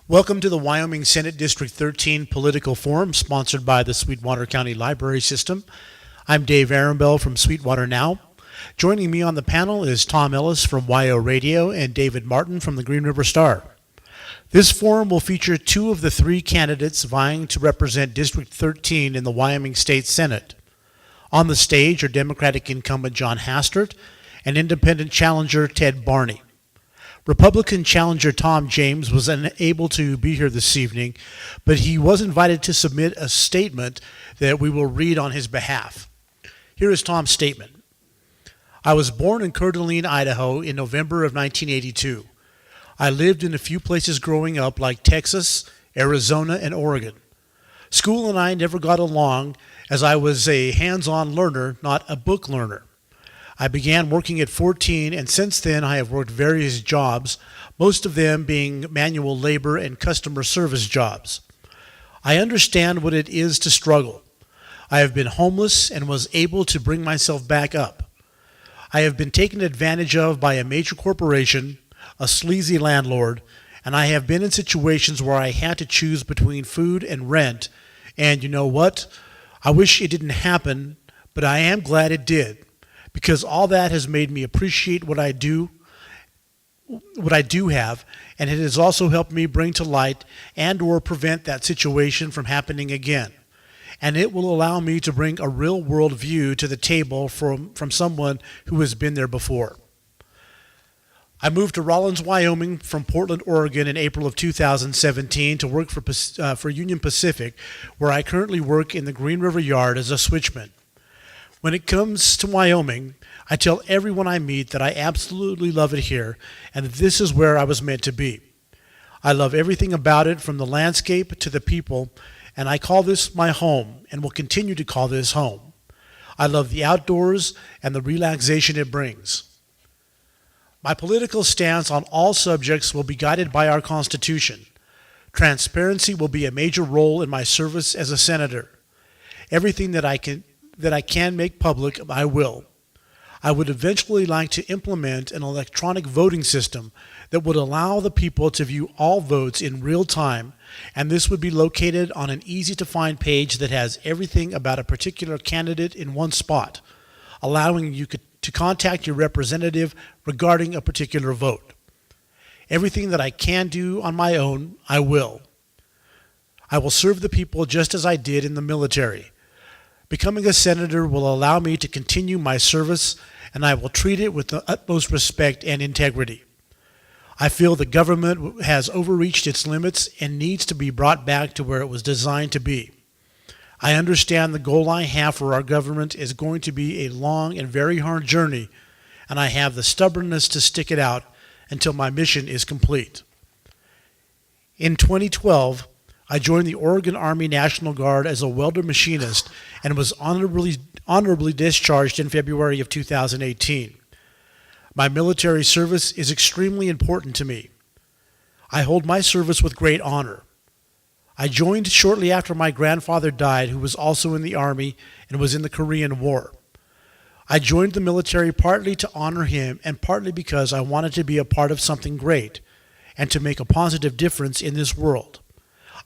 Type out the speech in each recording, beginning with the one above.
Welcome to the Wyoming Senate District 13 Political Forum, sponsored by the Sweetwater County Library System. I'm Dave Arenbell from Sweetwater Now. Joining me on the panel is Tom Ellis from YO Radio and David Martin from the Green River Star. This forum will feature two of the three candidates vying to represent District 13 in the Wyoming State Senate. On the stage are Democratic incumbent John Hastert and independent challenger Ted Barney. Republican challenger Tom James was unable to be here this evening, but he was invited to submit a statement that we will read on his behalf. Here is Tom's statement. I was born in Coeur d'Alene, Idaho in November of 1982. I lived in a few places growing up like Texas, Arizona, and Oregon. School and I never got along as I was a hands-on learner, not a book learner. I began working at 14, and since then I have worked various jobs, most of them being manual labor and customer service jobs. I understand what it is to struggle. I have been homeless and was able to bring myself back up. I have been taken advantage of by a major corporation, a sleazy landlord, and I have been in situations where I had to choose between food and rent, and you know what? I wish it didn't happen, but I am glad it did. Because all that has made me appreciate what I do have, and it has also helped me bring to light and or prevent that situation from happening again. And it will allow me to bring a real world view to the table from someone who has been there before. I moved to Rawlins, Wyoming from Portland, Oregon in April of 2017 to work for Union Pacific, where I currently work in the Green River Yard as a switchman. When it comes to Wyoming, I tell everyone I meet that I absolutely love it here and that this is where I was meant to be. I love everything about it, from the landscape to the people, and I call this my home and will continue to call this home. I love the outdoors and the relaxation it brings. My political stance on all subjects will be guided by our Constitution. Transparency will be a major role in my service as a senator. Everything that I can make public, I will. I would eventually like to implement an electronic voting system that would allow the people to view all votes in real time, and this would be located on an easy-to-find page that has everything about a particular candidate in one spot, allowing you to contact your representative regarding a particular vote. Everything that I can do on my own, I will. I will serve the people just as I did in the military. Becoming a senator will allow me to continue my service, and I will treat it with the utmost respect and integrity. I feel the government has overreached its limits and needs to be brought back to where it was designed to be. I understand the goal I have for our government is going to be a long and very hard journey, and I have the stubbornness to stick it out until my mission is complete. In 2012, I joined the Oregon Army National Guard as a welder machinist and was honorably discharged in February of 2018. My military service is extremely important to me. I hold my service with great honor. I joined shortly after my grandfather died, who was also in the Army and was in the Korean War. I joined the military partly to honor him and partly because I wanted to be a part of something great and to make a positive difference in this world.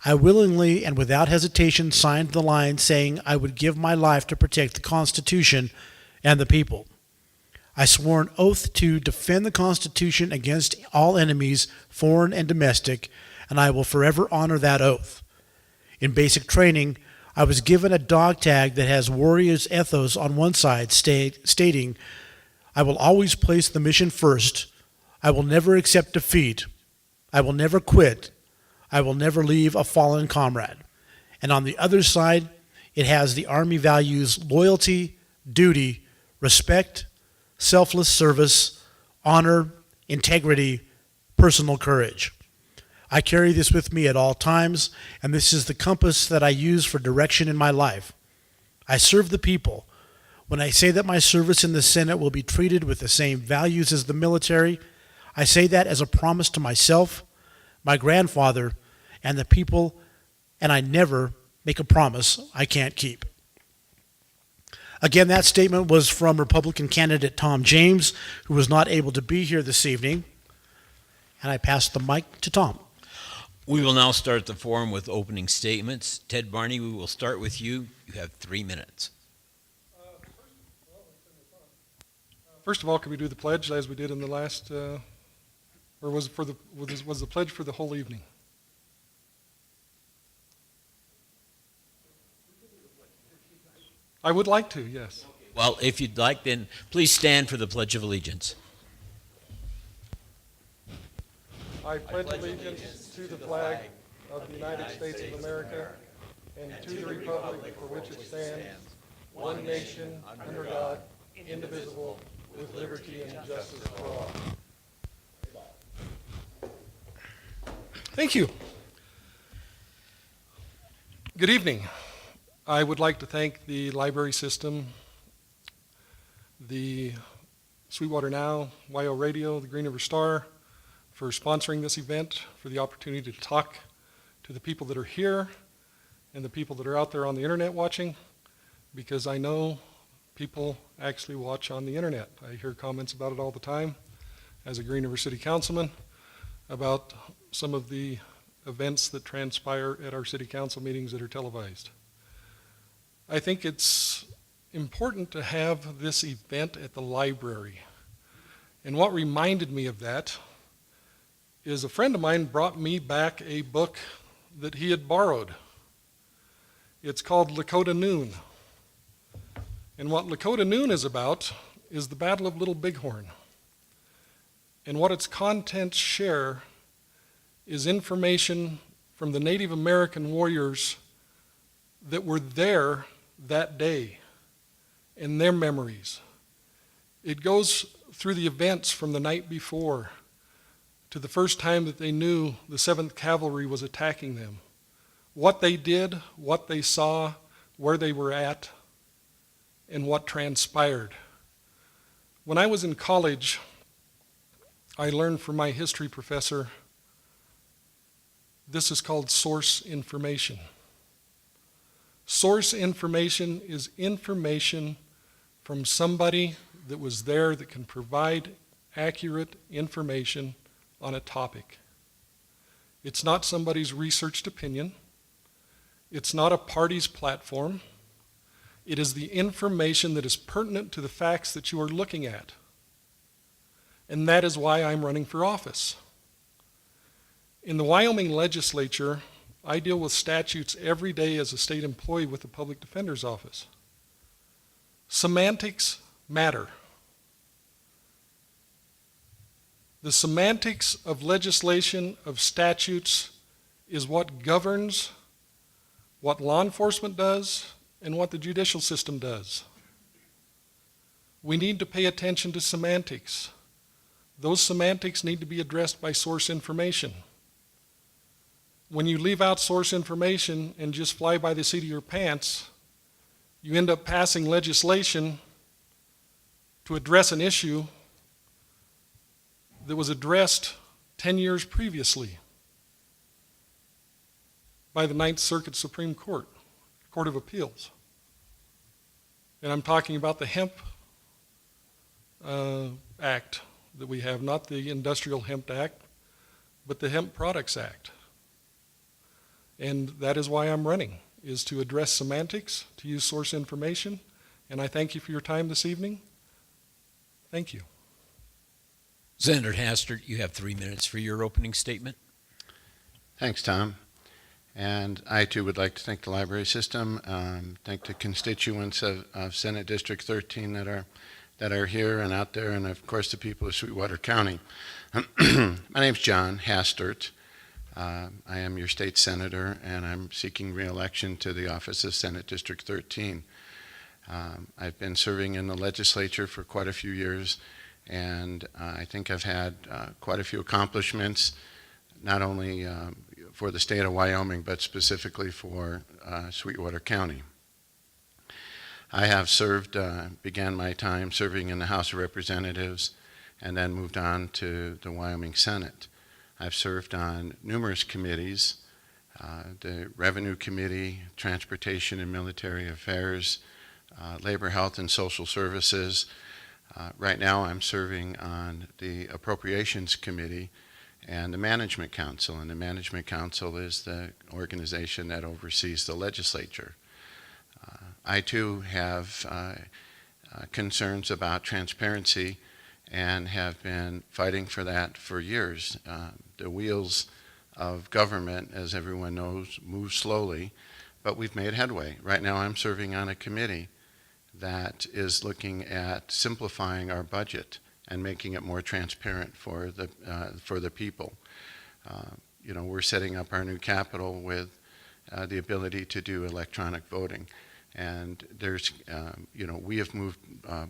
I willingly and without hesitation signed the line saying I would give my life to protect the Constitution and the people. I swore an oath to defend the Constitution against all enemies, foreign and domestic, and I will forever honor that oath. In basic training, I was given a dog tag that has warrior's ethos on one side stating, I will always place the mission first, I will never accept defeat, I will never quit, I will never leave a fallen comrade. And on the other side, it has the Army values loyalty, duty, respect, selfless service, honor, integrity, personal courage. I carry this with me at all times, and this is the compass that I use for direction in my life. I serve the people. When I say that my service in the Senate will be treated with the same values as the military, I say that as a promise to myself, my grandfather, and the people, and I never make a promise I can't keep. Again, that statement was from Republican candidate Tom James, who was not able to be here this evening. And I pass the mic to Tom. We will now start the forum with opening statements. Ted Barney, we will start with you. You have 3 minutes. First of all, can we do the pledge as we did in the last, or was the pledge for the whole evening? I would like to, yes. Well, if you'd like, then please stand for the Pledge of Allegiance. I pledge allegiance to the flag of the United States of America and to the republic for which it stands, one nation, under God, indivisible, with liberty and justice for all. Thank you. Good evening. I would like to thank the library system, the Sweetwater Now, YO Radio, the Green River Star, for sponsoring this event, for the opportunity to talk to the people that are here and the people that are out there on the internet watching, because I know people actually watch on the internet. I hear comments about it all the time as a Green River City Councilman about some of the events that transpire at our city council meetings that are televised. I think it's important to have this event at the library. And what reminded me of that is a friend of mine brought me back a book that he had borrowed. It's called Lakota Noon. And what Lakota Noon is about is the Battle of Little Bighorn. And what its contents share is information from the Native American warriors that were there that day and their memories. It goes through the events from the night before to the first time that they knew the 7th Cavalry was attacking them. What they did, what they saw, where they were at, and what transpired. When I was in college, I learned from my history professor, this is called source information. Source information is information from somebody that was there that can provide accurate information on a topic. It's not somebody's researched opinion. It's not a party's platform. It is the information that is pertinent to the facts that you are looking at. And that is why I'm running for office. In the Wyoming legislature, I deal with statutes every day as a state employee with the Public Defender's Office. Semantics matter. The semantics of legislation, of statutes, is what governs what law enforcement does and what the judicial system does. We need to pay attention to semantics. Those semantics need to be addressed by source information. When you leave out source information and just fly by the seat of your pants, you end up passing legislation to address an issue that was addressed 10 years previously by the Ninth Circuit Supreme Court, Court of Appeals. And I'm talking about the Hemp Act that we have, not the Industrial Hemp Act, but the Hemp Products Act. And that is why I'm running, is to address semantics, to use source information. And I thank you for your time this evening. Thank you. Senator Hastert, you have 3 minutes for your opening statement. Thanks, Tom. And I too would like to thank the library system, thank the constituents of Senate District 13 that are here and out there, and of course the people of Sweetwater County. My name's John Hastert. I am your state senator, and I'm seeking re-election to the office of Senate District 13. I've been serving in the legislature for quite a few years, and I think I've had quite a few accomplishments, not only for the state of Wyoming, but specifically for Sweetwater County. I have served, began my time serving in the House of Representatives, and then moved on to the Wyoming Senate. I've served on numerous committees, the Revenue Committee, Transportation and Military Affairs, Labor, Health, and Social Services. Right now I'm serving on the Appropriations Committee, and the Management Council. And the Management Council is the organization that oversees the legislature. I too have concerns about transparency and have been fighting for that for years. The wheels of government, as everyone knows, move slowly, but we've made headway. Right now I'm serving on a committee that is looking at simplifying our budget and making it more transparent for the people. We're setting up our new Capitol with the ability to do electronic voting. And we have moved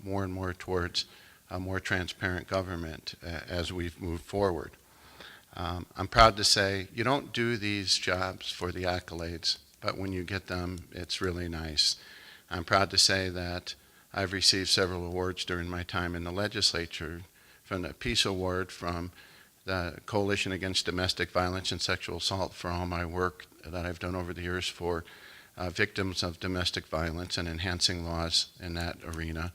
more and more towards a more transparent government as we've moved forward. I'm proud to say you don't do these jobs for the accolades, but when you get them, it's really nice. I'm proud to say that I've received several awards during my time in the legislature, from the Peace Award from the Coalition Against Domestic Violence and Sexual Assault for all my work that I've done over the years for victims of domestic violence and enhancing laws in that arena,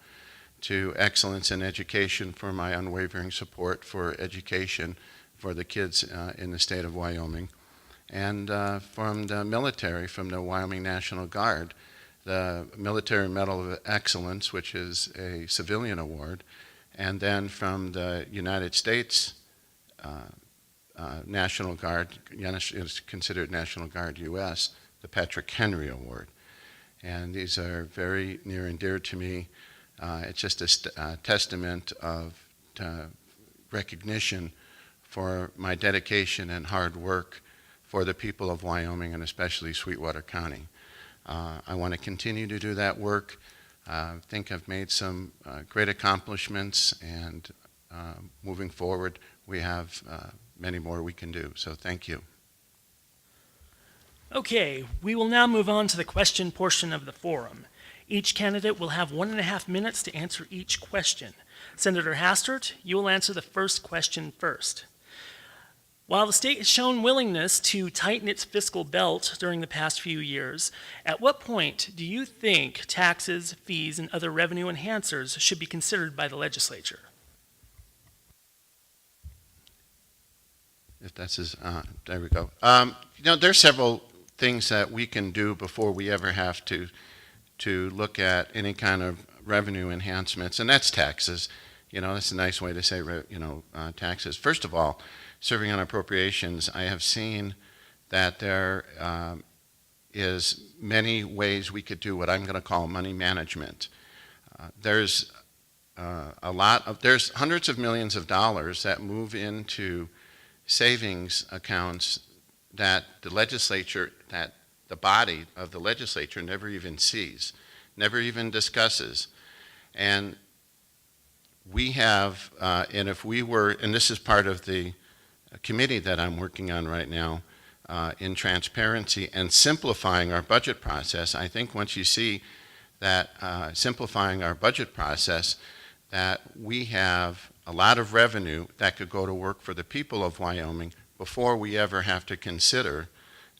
to excellence in education for my unwavering support for education for the kids in the state of Wyoming, and from the military, from the Wyoming National Guard, the Military Medal of Excellence, which is a civilian award, and then from the United States National Guard, is considered National Guard U.S., the Patrick Henry Award. And these are very near and dear to me. It's just a testament of recognition for my dedication and hard work for the people of Wyoming and especially Sweetwater County. I want to continue to do that work. I think I've made some great accomplishments, and moving forward, we have many more we can do. So thank you. Okay, we will now move on to the question portion of the forum. Each candidate will have 1.5 minutes to answer each question. Senator Hastert, you will answer the first question first. While the state has shown willingness to tighten its fiscal belt during the past few years, at what point do you think taxes, fees, and other revenue enhancers should be considered by the legislature? If that's his, there we go. There's several things that we can do before we ever have to look at any kind of revenue enhancements, and that's taxes. That's a nice way to say, taxes. First of all, serving on appropriations, I have seen that there is many ways we could do what I'm going to call money management. There's hundreds of millions of dollars that move into savings accounts that the legislature, that the body of the legislature never even sees, never even discusses. And we have, and if we were, and this is part of the committee that I'm working on right now, in transparency and simplifying our budget process, I think once you see that simplifying our budget process, that we have a lot of revenue that could go to work for the people of Wyoming before we ever have to consider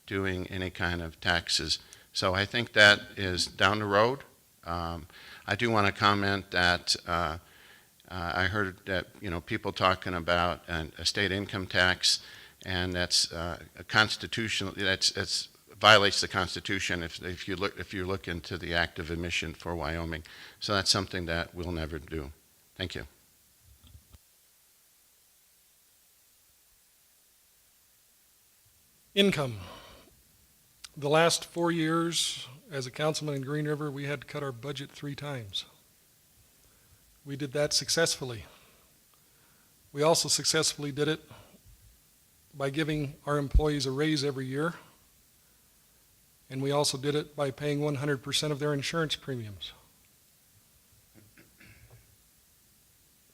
doing any kind of taxes. So I think that is down the road. I do want to comment that I heard that people talking about a state income tax, and that's a constitutional. That's violates the Constitution if you look into the act of admission for Wyoming. So that's something that we'll never do. Thank you. Income. The last 4 years as a councilman in Green River, we had to cut our budget 3 times. We did that successfully. We also successfully did it by giving our employees a raise every year, and we also did it by paying 100% of their insurance premiums.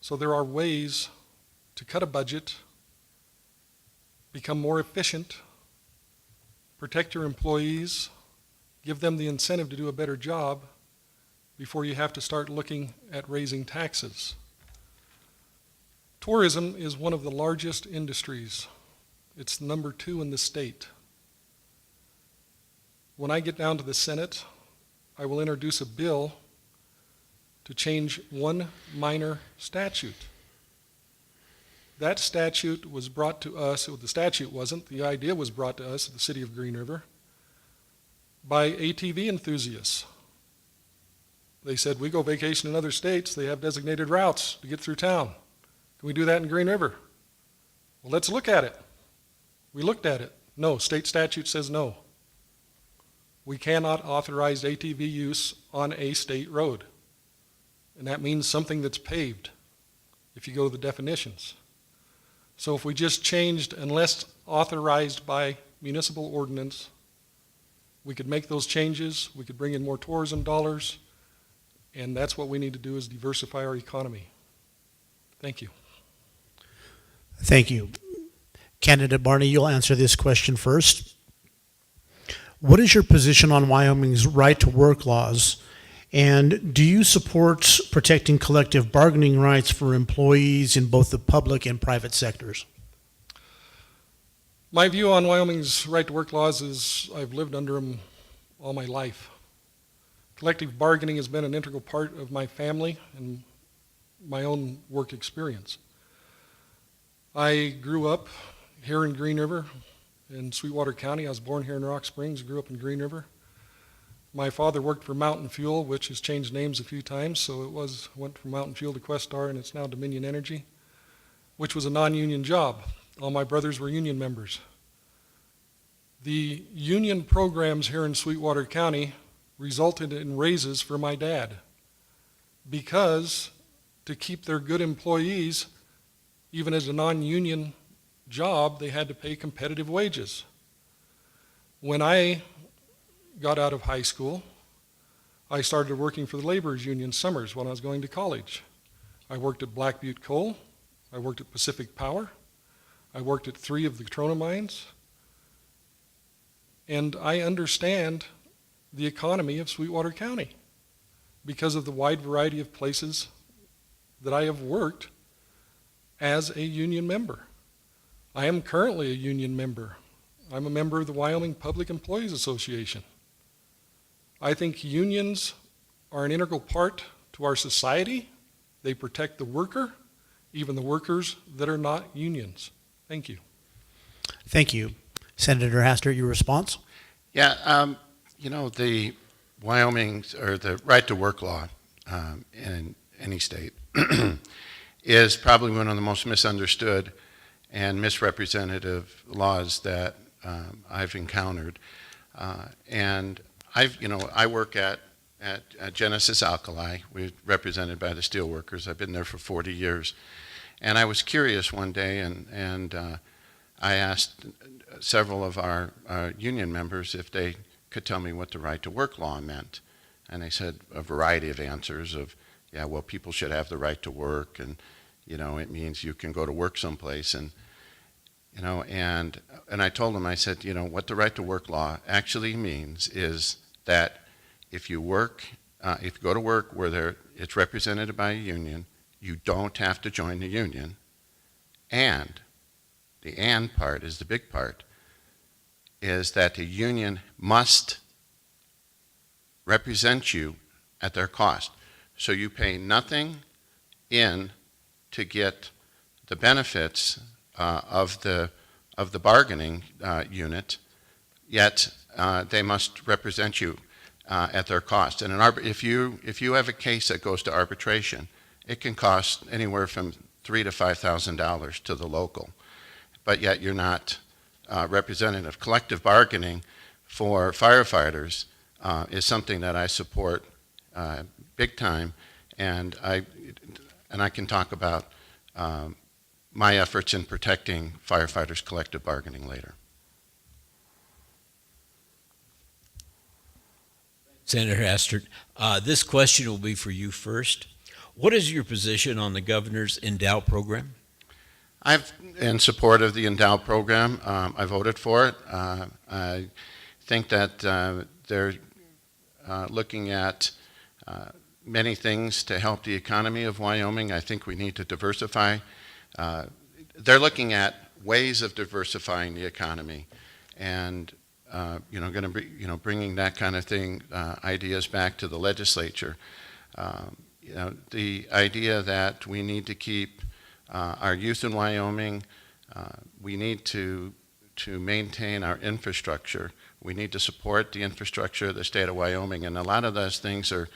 So there are ways to cut a budget, become more efficient, protect your employees, give them the incentive to do a better job before you have to start looking at raising taxes. Tourism is one of the largest industries. It's number 2 in the state. When I get down to the Senate, I will introduce a bill to change one minor statute. That statute was brought to us, the statute wasn't, the idea was brought to us at the city of Green River by ATV enthusiasts. They said, we go vacation in other states, they have designated routes to get through town. Can we do that in Green River? Well, let's look at it. We looked at it. No, state statute says no. We cannot authorize ATV use on a state road. And that means something that's paved, if you go to the definitions. So if we just changed unless authorized by municipal ordinance, we could make those changes, we could bring in more tourism dollars, and that's what we need to do is diversify our economy. Thank you. Thank you. Candidate Barney, you'll answer this question first. What is your position on Wyoming's right to work laws? And do you support protecting collective bargaining rights for employees in both the public and private sectors? My view on Wyoming's right to work laws is I've lived under them all my life. Collective bargaining has been an integral part of my family and my own work experience. I grew up here in Green River in Sweetwater County. I was born here in Rock Springs, grew up in Green River. My father worked for Mountain Fuel, which has changed names a few times, so it went from Mountain Fuel to Questar, and it's now Dominion Energy, which was a non-union job. All my brothers were union members. The union programs here in Sweetwater County resulted in raises for my dad because to keep their good employees, even as a non-union job, they had to pay competitive wages. When I got out of high school, I started working for the laborers union summers when I was going to college. I worked at Black Butte Coal, I worked at Pacific Power, I worked at 3 of the Trona mines, and I understand the economy of Sweetwater County because of the wide variety of places that I have worked as a union member. I am currently a union member. I'm a member of the Wyoming Public Employees Association. I think unions are an integral part to our society. They protect the worker, even the workers that are not unions. Thank you. Thank you. Senator Hastert, your response? Yeah, the Wyoming's, or the right to work law in any state is probably one of the most misunderstood and misrepresentative laws that I've encountered. And I work at Genesis Alkali. We're represented by the steelworkers. I've been there for 40 years. And I was curious one day, and I asked several of our union members if they could tell me what the right to work law meant. And they said a variety of answers of, yeah, well, people should have the right to work, and, it means you can go to work someplace. And I told them, I said, what the right to work law actually means is that if you go to work where it's represented by a union, you don't have to join the union. And the "and" part is the big part, is that the union must represent you at their cost. So you pay nothing in to get the benefits of the bargaining unit, yet they must represent you at their cost. And if you have a case that goes to arbitration, it can cost anywhere from $3,000 to $5,000 to the local, but yet you're not representative. Collective bargaining for firefighters is something that I support big time, and I can talk about my efforts in protecting firefighters' collective bargaining later. Senator Hastert, this question will be for you first. What is your position on the governor's Endow program? I'm in support of the Endow program. I voted for it. I think that they're looking at many things to help the economy of Wyoming. I think we need to diversify. They're looking at ways of diversifying the economy, and going to be bringing that kind of thing, ideas back to the legislature. The idea that we need to keep Our youth in Wyoming, we need to maintain our infrastructure. We need to support the infrastructure of the state of Wyoming, and a lot of those things are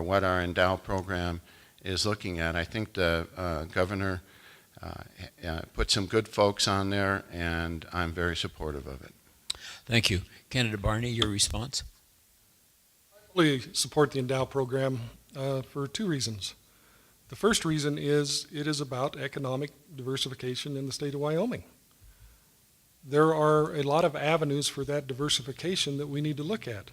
what our Endow program is looking at. I think the governor put some good folks on there, and I'm very supportive of it. Thank you. Candidate Barney, your response? I fully support the Endow program for two reasons. The first reason is it is about economic diversification in the state of Wyoming. There are a lot of avenues for that diversification that we need to look at.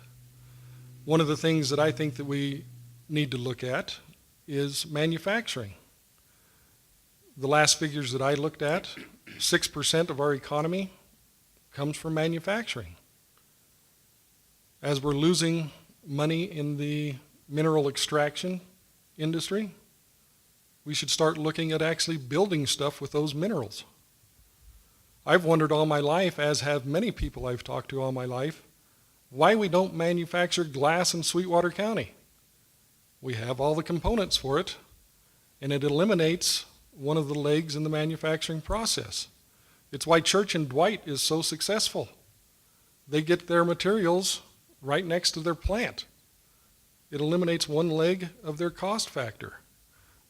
One of the things that I think that we need to look at is manufacturing. The last figures that I looked at, 6% of our economy comes from manufacturing. As we're losing money in the mineral extraction industry, we should start looking at actually building stuff with those minerals. I've wondered all my life, as have many people I've talked to all my life, why we don't manufacture glass in Sweetwater County. We have all the components for it, and it eliminates one of the legs in the manufacturing process. It's why Church and Dwight is so successful. They get their materials right next to their plant. It eliminates one leg of their cost factor.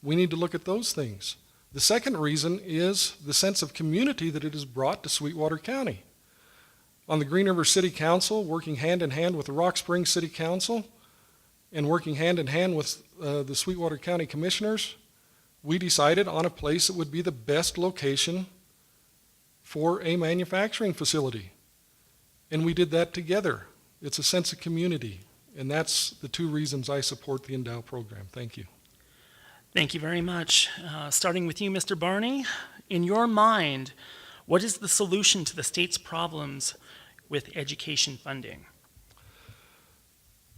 We need to look at those things. The second reason is the sense of community that it has brought to Sweetwater County. On the Green River City Council, working hand in hand with the Rock Springs City Council and working hand in hand with the Sweetwater County Commissioners, we decided on a place that would be the best location for a manufacturing facility. And we did that together. It's a sense of community. And that's the two reasons I support the Endow program. Thank you. Thank you very much. Starting with you, Mr. Barney, in your mind, what is the solution to the state's problems with education funding?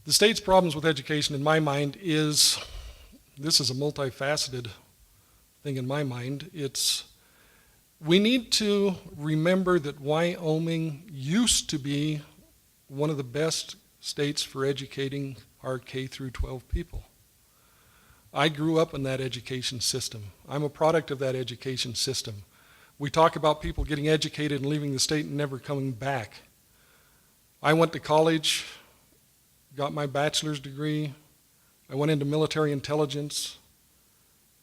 The state's problems with education, in my mind, this is a multifaceted thing in my mind. We need to remember that Wyoming used to be one of the best states for educating our K through 12 people. I grew up in that education system. I'm a product of that education system. We talk about people getting educated and leaving the state and never coming back. I went to college, got my bachelor's degree. I went into military intelligence,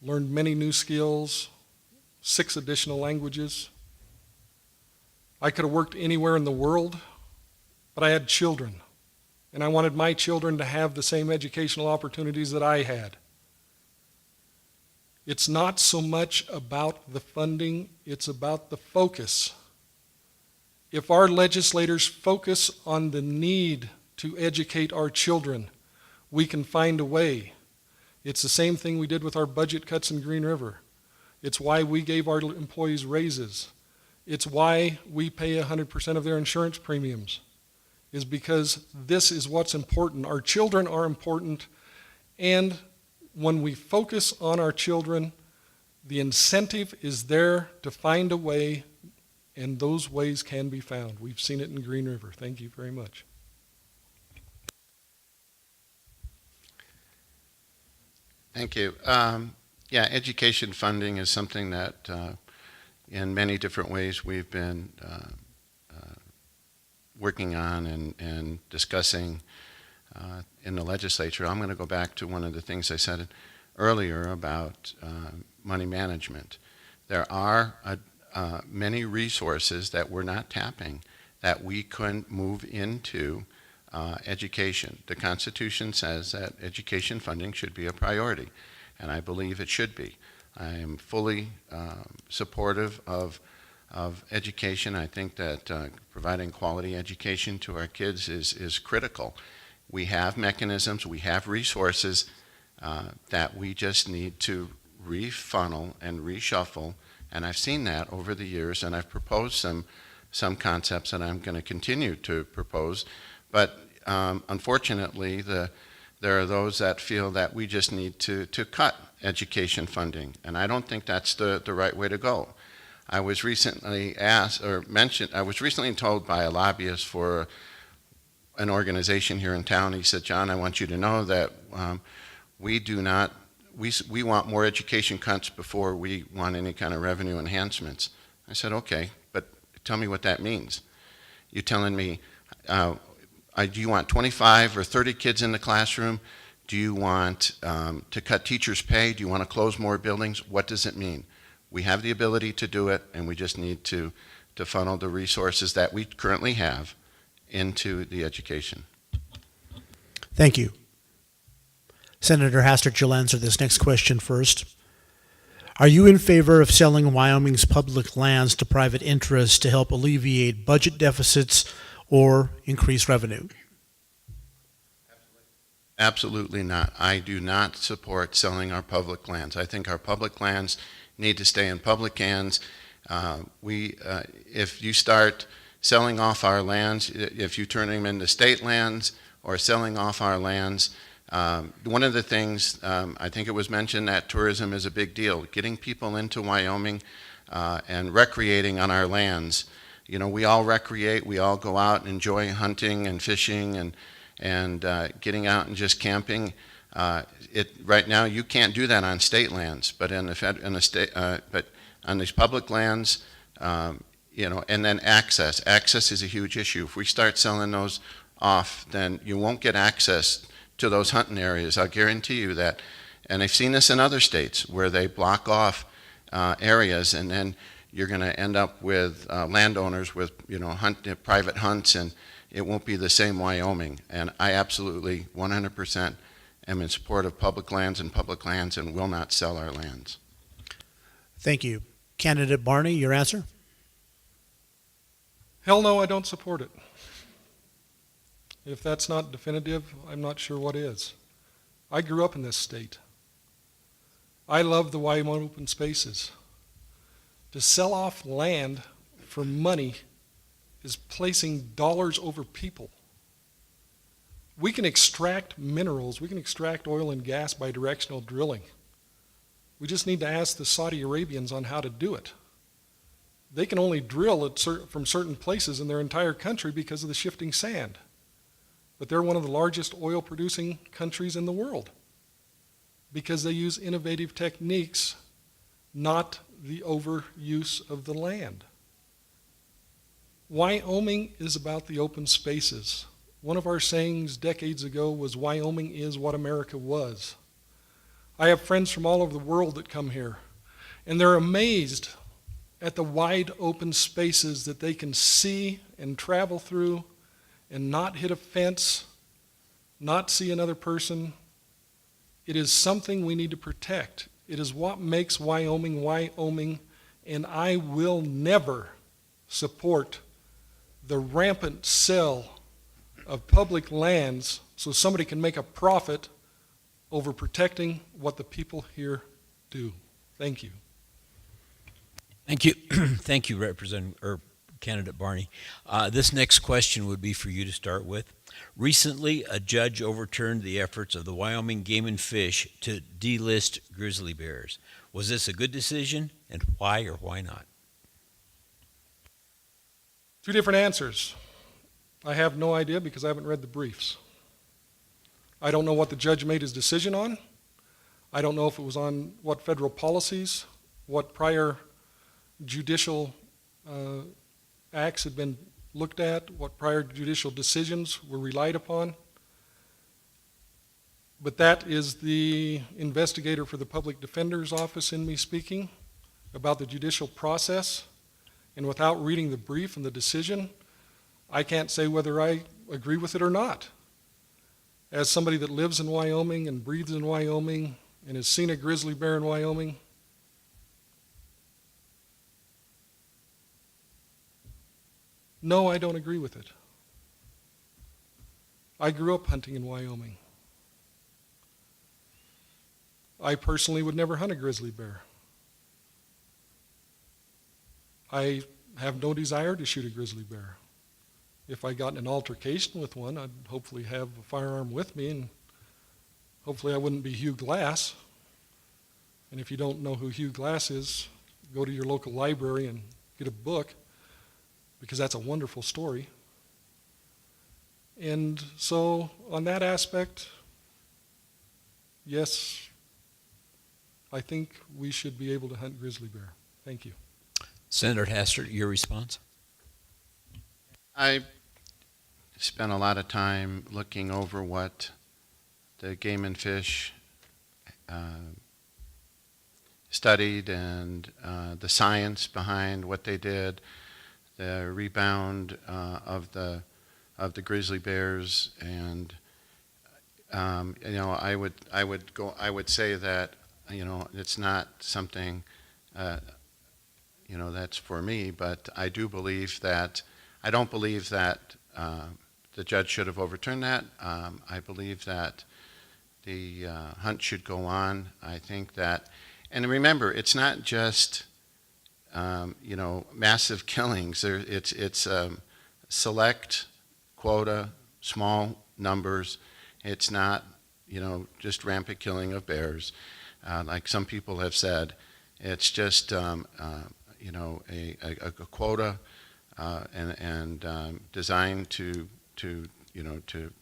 learned many new skills, 6 additional languages. I could have worked anywhere in the world, but I had children, and I wanted my children to have the same educational opportunities that I had. It's not so much about the funding, it's about the focus. If our legislators focus on the need to educate our children, we can find a way. It's the same thing we did with our budget cuts in Green River. It's why we gave our employees raises. It's why we pay 100% of their insurance premiums, is because this is what's important. Our children are important, and when we focus on our children, the incentive is there to find a way, and those ways can be found. We've seen it in Green River. Thank you very much. Thank you. Education funding is something that in many different ways we've been working on and discussing in the legislature. I'm going to go back to one of the things I said earlier about money management. There are many resources that we're not tapping that we could move into education. The Constitution says that education funding should be a priority, and I believe it should be. I am fully supportive of education. I think that providing quality education to our kids is critical. We have mechanisms, we have resources that we just need to refunnel and reshuffle, and I've seen that over the years, and I've proposed some concepts that I'm going to continue to propose, but unfortunately there are those that feel that we just need to cut education funding, and I don't think that's the right way to go. I was recently told by a lobbyist for an organization here in town, he said, John, I want you to know that we do not we want more education cuts before we want any kind of revenue enhancements. I said, okay, but tell me what that means. You're telling me, do you want 25 or 30 kids in the classroom? Do you want to cut teachers' pay? Do you want to close more buildings? What does it mean? We have the ability to do it, and we just need to funnel the resources that we currently have into the education. Thank you. Senator Hastert, you'll answer this next question first. Are you in favor of selling Wyoming's public lands to private interests to help alleviate budget deficits or increase revenue? Absolutely not. I do not support selling our public lands. I think our public lands need to stay in public hands. If you start selling off our lands, if you turn them into state lands or selling off our lands, one of the things, I think it was mentioned that tourism is a big deal. Getting people into Wyoming and recreating on our lands. You know, we all recreate, we all go out and enjoy hunting and fishing and getting out and just camping. Right now, you can't do that on state lands, but but on these public lands, you know, and then access. Access is a huge issue. If we start selling those off, then you won't get access to those hunting areas. I'll guarantee you that. And I've seen this in other states where they block off areas, and then you're going to end up with landowners with, you know, private hunts, and it won't be the same Wyoming. And I absolutely 100% am in support of public lands and will not sell our lands. Thank you. Candidate Barney, your answer? Hell no, I don't support it. If that's not definitive, I'm not sure what is. I grew up in this state. I love the Wyoming open spaces. To sell off land for money is placing dollars over people. We can extract minerals, we can extract oil and gas by directional drilling. We just need to ask the Saudi Arabians on how to do it. They can only drill from certain places in their entire country because of the shifting sand. But they're one of the largest oil producing countries in the world because they use innovative techniques, not the overuse of the land. Wyoming is about the open spaces. One of our sayings decades ago was, Wyoming is what America was. I have friends from all over the world that come here, and they're amazed at the wide open spaces that they can see and travel through and not hit a fence, not see another person. It is something we need to protect. It is what makes Wyoming, Wyoming, and I will never support the rampant sale of public lands so somebody can make a profit over protecting what the people here do. Thank you. Thank you. Thank you, Candidate Barney. This next question would be for you to start with. Recently, a judge overturned the efforts of the Wyoming Game and Fish to delist grizzly bears. Was this a good decision, and why or why not? Two different answers. I have no idea because I haven't read the briefs. I don't know what the judge made his decision on. I don't know if it was on what federal policies, what prior judicial acts had been looked at, what prior judicial decisions were relied upon. But that is the investigator for the Public Defender's Office in me speaking about the judicial process. And without reading the brief and the decision, I can't say whether I agree with it or not. As somebody that lives in Wyoming and breathes in Wyoming and has seen a grizzly bear in Wyoming, no, I don't agree with it. I grew up hunting in Wyoming. I personally would never hunt a grizzly bear. I have no desire to shoot a grizzly bear. If I got in an altercation with one, I'd hopefully have a firearm with me, and hopefully I wouldn't be Hugh Glass. And if you don't know who Hugh Glass is, go to your local library and get a book, because that's a wonderful story. And so on that aspect, yes, I think we should be able to hunt grizzly bear. Thank you. Senator Hastert, your response? I spent a lot of time looking over what the Game and Fish studied and the science behind what they did, the rebound of the grizzly bears, and I would say that it's not something that's for me, but I don't believe that the judge should have overturned that. I believe that the hunt should go on. I think that, and remember, it's not just massive killings. It's select quota, small numbers. It's not just rampant killing of bears, like some people have said. It's just a quota and designed to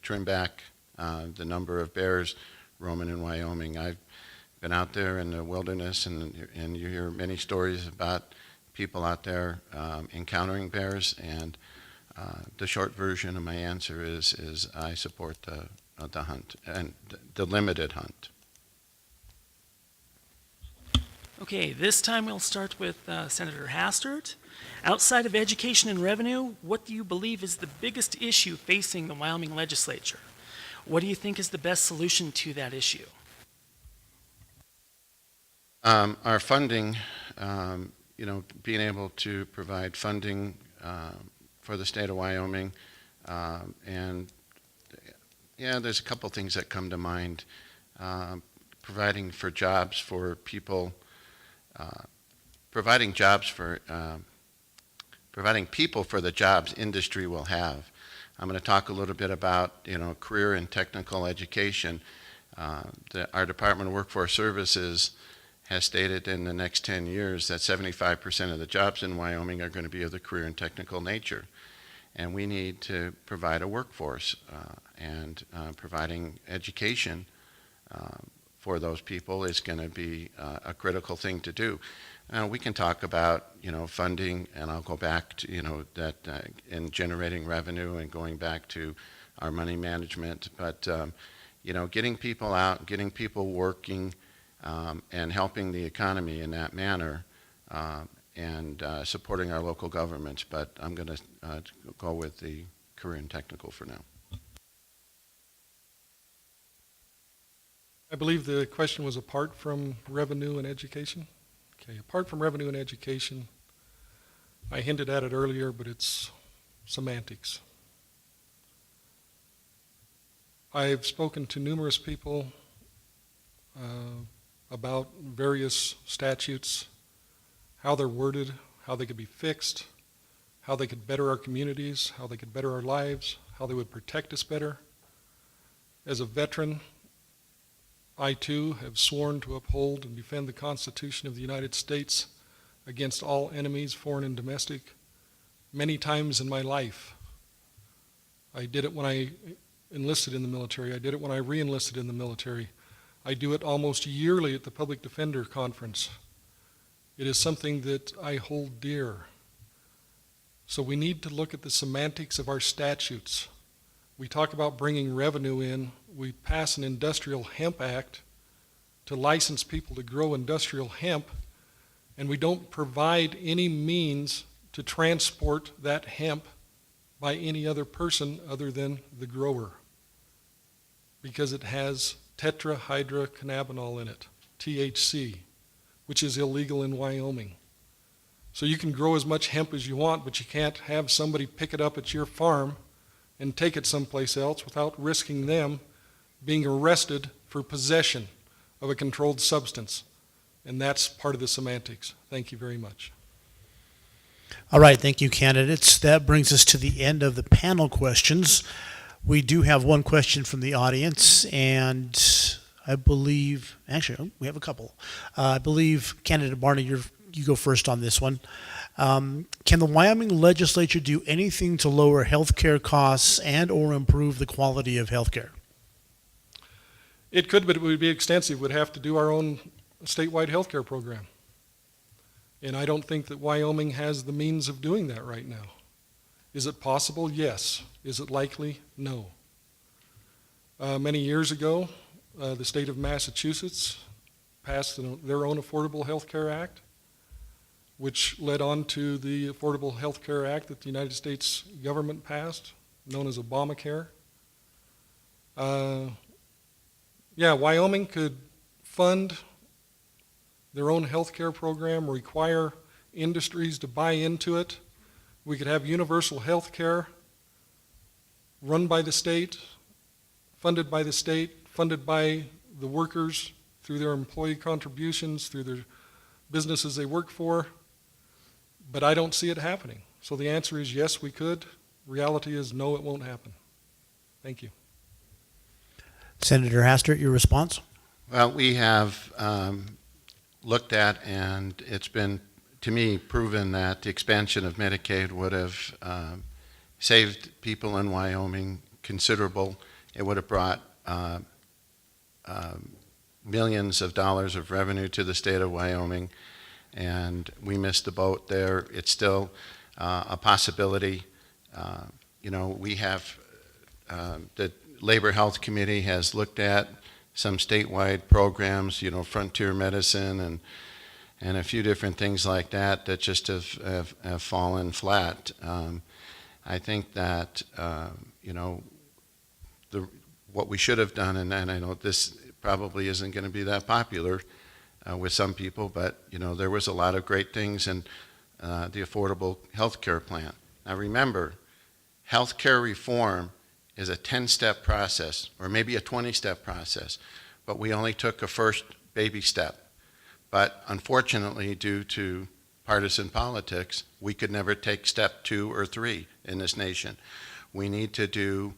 trim back the number of bears roaming in Wyoming. I've been out there in the wilderness, and you hear many stories about people out there encountering bears. And the short version of my answer is I support the hunt and the limited hunt. Okay, this time we'll start with Senator Hastert. Outside of education and revenue, what do you believe is the biggest issue facing the Wyoming legislature? What do you think is the best solution to that issue? Our funding, being able to provide funding for the state of Wyoming, and there's a couple things that come to mind. Providing for jobs for people, providing people for the jobs industry will have. I'm going to talk a little bit about career and technical education. Our Department of Workforce Services has stated in the next 10 years that 75% of the jobs in Wyoming are going to be of the career and technical nature. And we need to provide a workforce, and providing education for those people is going to be a critical thing to do. We can talk about funding, and I'll go back to that in generating revenue and going back to our money management. But getting people out, getting people working, and helping the economy in that manner, and supporting our local governments. But I'm going to go with the career and technical for now. I believe the question was apart from revenue and education. Okay, apart from revenue and education, I hinted at it earlier, but it's semantics. I've spoken to numerous people about various statutes, how they're worded, how they could be fixed, how they could better our communities, how they could better our lives, how they would protect us better. As a veteran, I too have sworn to uphold and defend the Constitution of the United States against all enemies, foreign and domestic, many times in my life. I did it when I enlisted in the military. I did it when I re-enlisted in the military. I do it almost yearly at the Public Defender Conference. It is something that I hold dear. So we need to look at the semantics of our statutes. We talk about bringing revenue in. We pass an Industrial Hemp Act to license people to grow industrial hemp, and we don't provide any means to transport that hemp by any other person other than the grower, because it has tetrahydrocannabinol in it, THC, which is illegal in Wyoming. So you can grow as much hemp as you want, but you can't have somebody pick it up at your farm and take it someplace else without risking them being arrested for possession of a controlled substance. And that's part of the semantics. Thank you very much. All right, thank you, candidates. That brings us to the end of the panel questions. We do have one question from the audience, and I believe, actually, we have a couple. I believe, candidate Barney, you go first on this one. Can the Wyoming legislature do anything to lower health care costs and or improve the quality of health care? It could, but it would be extensive. We'd have to do our own a statewide health care program. And I don't think that Wyoming has the means of doing that right now. Is it possible? Yes. Is it likely? No. Many years ago, the state of Massachusetts passed their own Affordable Health Care Act, which led on to the Affordable Health Care Act that the United States government passed, known as Obamacare. Wyoming could fund their own health care program, require industries to buy into it. We could have universal health care run by the state, funded by the state, funded by the workers through their employee contributions, through their businesses they work for. But I don't see it happening. So the answer is yes, we could. Reality is no, it won't happen. Thank you. Senator Hastert, your response? Well, we have looked at, and it's been, to me, proven that the expansion of Medicaid would have saved people in Wyoming considerable. It would have brought millions of dollars of revenue to the state of Wyoming, and we missed the boat there. It's still a possibility. We have the Labor Health Committee has looked at some statewide programs, frontier medicine and a few different things like that just have fallen flat. I think that, what we should have done, and I know this probably isn't going to be that popular with some people, but, there was a lot of great things in the Affordable Health Care Plan. Now remember, health care reform is a 10-step process, or maybe a 20-step process, but we only took a first baby step. But unfortunately, due to partisan politics, we could never take step 2 or 3 in this nation. We need to do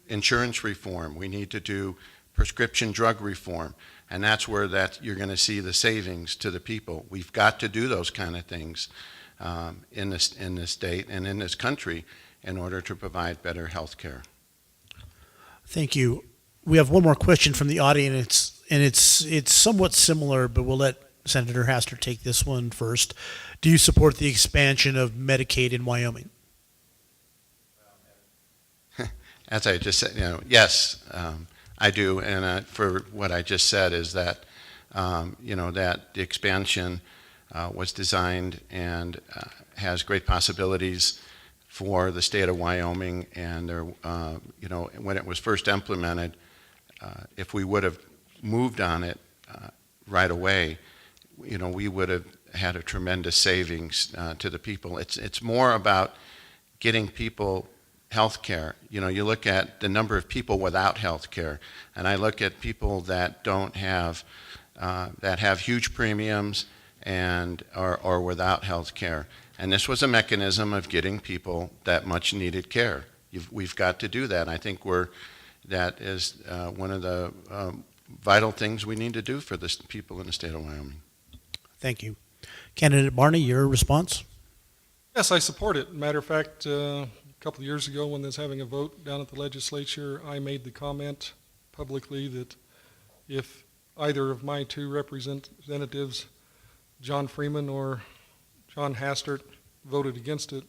insurance reform. We need to do prescription drug reform, and that's where you're going to see the savings to the people. We've got to do those kind of things in this state and in this country in order to provide better health care. Thank you. We have one more question from the audience, and it's somewhat similar, but we'll let Senator Hastert take this one first. Do you support the expansion of Medicaid in Wyoming? As I just said, yes, I do. And for what I just said is that, that the expansion was designed and has great possibilities for the state of Wyoming. And there, when it was first implemented, if we would have moved on it right away, we would have had a tremendous savings to the people. It's more about getting people health care. You look at the number of people without health care, and I look at people that don't have, that have huge premiums and are without health care. And this was a mechanism of getting people that much needed care. We've got to do that. I think that is one of the vital things we need to do for the people in the state of Wyoming. Thank you. Candidate Barney, your response? Yes, I support it. Matter of fact, a couple of years ago when they was having a vote down at the legislature, I made the comment publicly that if either of my two representatives, John Freeman or John Hastert, voted against it,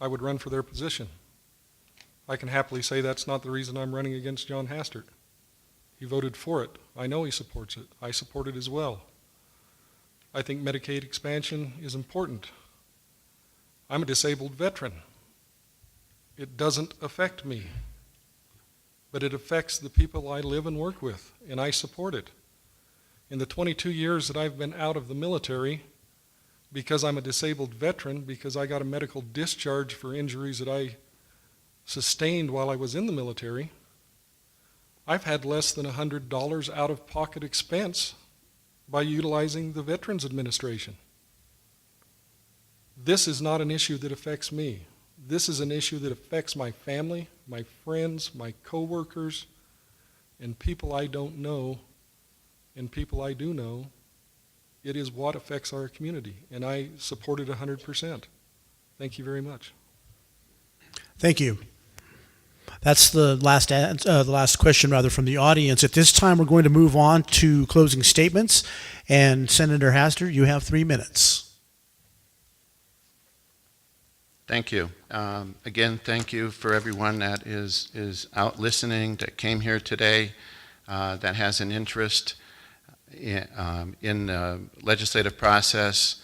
I would run for their position. I can happily say that's not the reason I'm running against John Hastert. He voted for it. I know he supports it. I support it as well. I think Medicaid expansion is important. I'm a disabled veteran. It doesn't affect me, but it affects the people I live and work with, and I support it. In the 22 years that I've been out of the military, because I'm a disabled veteran, because I got a medical discharge for injuries that I sustained while I was in the military, I've had less than $100 out-of-pocket expense by utilizing the Veterans Administration. This is not an issue that affects me. This is an issue that affects my family, my friends, my coworkers, and people I don't know, and people I do know. It is what affects our community, and I support it 100%. Thank you very much. Thank you. That's the last question rather from the audience. At this time, we're going to move on to closing statements. And Senator Hastert, you have 3 minutes. Thank you. Again, thank you for everyone that is out listening, that came here today, that has an interest in the legislative process.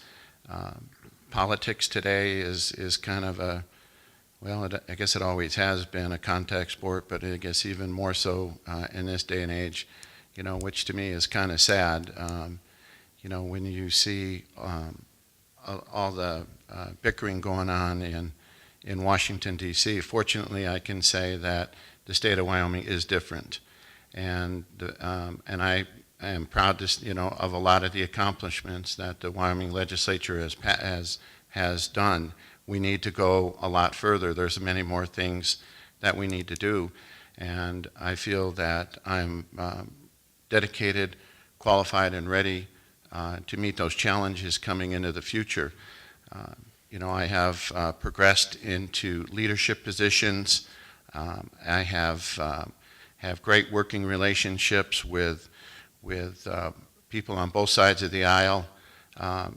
Politics today is kind of a, well, I guess it always has been a contact sport, but I guess even more so in this day and age, which to me is kind of sad. When you see all the bickering going on in Washington, D.C. Fortunately, I can say that the state of Wyoming is different. And I am proud to, of a lot of the accomplishments that the Wyoming legislature has done. We need to go a lot further. There's many more things that we need to do. And I feel that I'm dedicated, qualified, and ready to meet those challenges coming into the future. I have progressed into leadership positions. I have great working relationships with people on both sides of the aisle.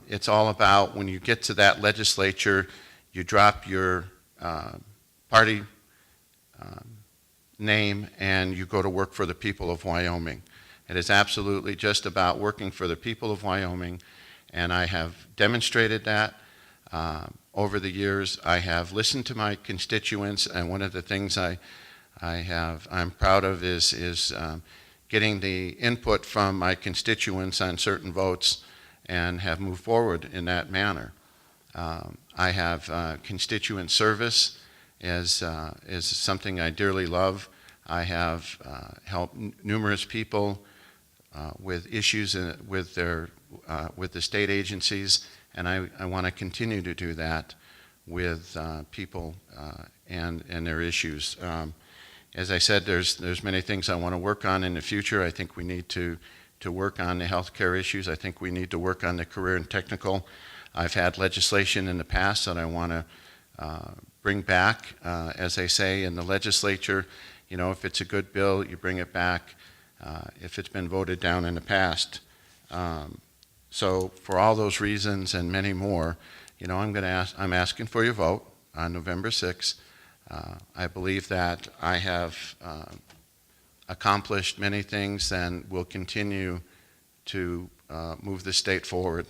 It's all about when you get to that legislature, you drop your party name and you go to work for the people of Wyoming. It is absolutely just about working for the people of Wyoming, and I have demonstrated that over the years. I have listened to my constituents, and one of the things I'm proud of is getting the input from my constituents on certain votes and have moved forward in that manner. I have constituent service is something I dearly love. I have helped numerous people with issues with the state agencies, and I want to continue to do that with people and their issues. As I said, there's many things I want to work on in the future. I think we need to work on the healthcare issues. I think we need to work on the career and technical. I've had legislation in the past that I want to bring back. As I say in the legislature, if it's a good bill, you bring it back. If it's been voted down in the past. So for all those reasons and many more, I'm asking for your vote on November 6th. I believe that I have accomplished many things and will continue to move the state forward.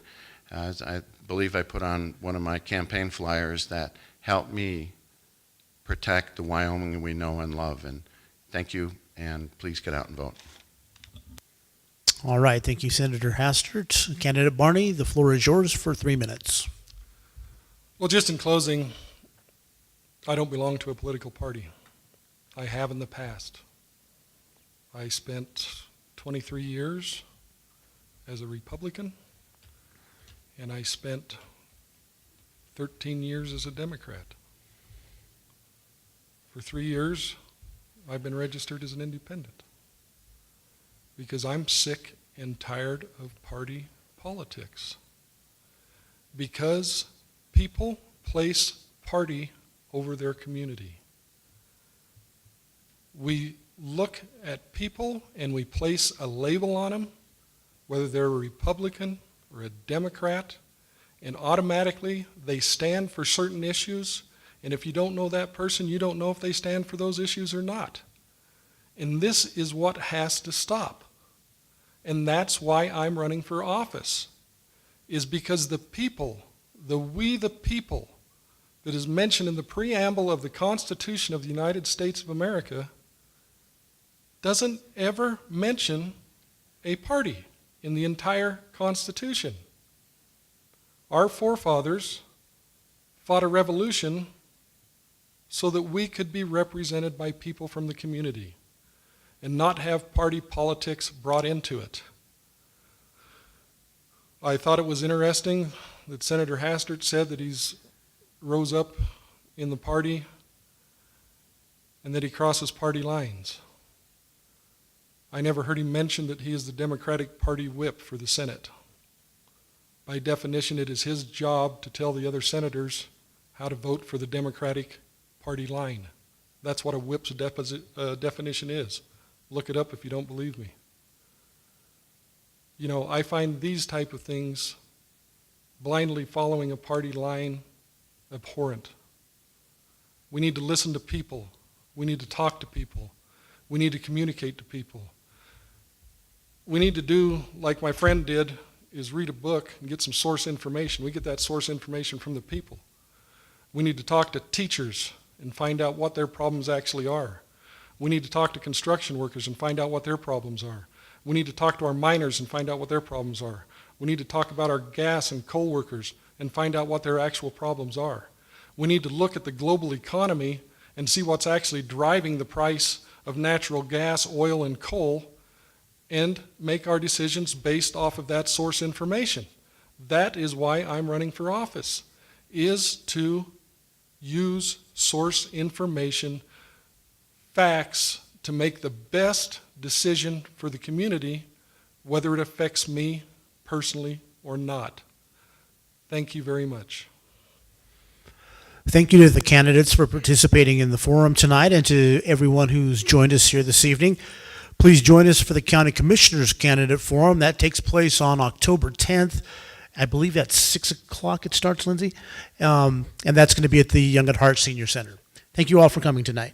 As I believe I put on one of my campaign flyers that help me protect the Wyoming we know and love. And thank you, and please get out and vote. All right. Thank you, Senator Hastert. Candidate Barney, the floor is yours for 3 minutes. Well, just in closing, I don't belong to a political party. I have in the past. I spent 23 years as a Republican, and I spent 13 years as a Democrat. For 3 years, I've been registered as an independent because I'm sick and tired of party politics. Because people place party over their community. We look at people and we place a label on them, whether they're a Republican or a Democrat, and automatically they stand for certain issues, and if you don't know that person, you don't know if they stand for those issues or not. And this is what has to stop. And that's why I'm running for office, is because the people, we the people, that is mentioned in the preamble of the Constitution of the United States of America doesn't ever mention a party in the entire Constitution. Our forefathers fought a revolution so that we could be represented by people from the community and not have party politics brought into it. I thought it was interesting that Senator Hastert said that he's rose up in the party and that he crosses party lines. I never heard him mention that he is the Democratic Party whip for the Senate. By definition, it is his job to tell the other senators how to vote for the Democratic Party line, That's what a WIP's definition is. Look it up if you don't believe me. You know, I find these type of things, blindly following a party line, abhorrent. We need to listen to people. We need to talk to people. We need to communicate to people. We need to do like my friend did, is read a book and get some source information. We get that source information from the people. We need to talk to teachers and find out what their problems actually are. We need to talk to construction workers and find out what their problems are. We need to talk to our miners and find out what their problems are. We need to talk about our gas and coal workers and find out what their actual problems are. We need to look at the global economy and see what's actually driving the price of natural gas, oil, and coal, and make our decisions based off of that source information. That is why I'm running for office, is to use source information, facts, to make the best decision for the community, whether it affects me personally or not. Thank you very much. Thank you to the candidates for participating in the forum tonight and to everyone who's joined us here this evening. Please join us for the County Commissioners Candidate Forum. That takes place on October 10th. I believe at 6 o'clock it starts, Lindsay. And that's going to be at the Young at Heart Senior Center. Thank you all for coming tonight.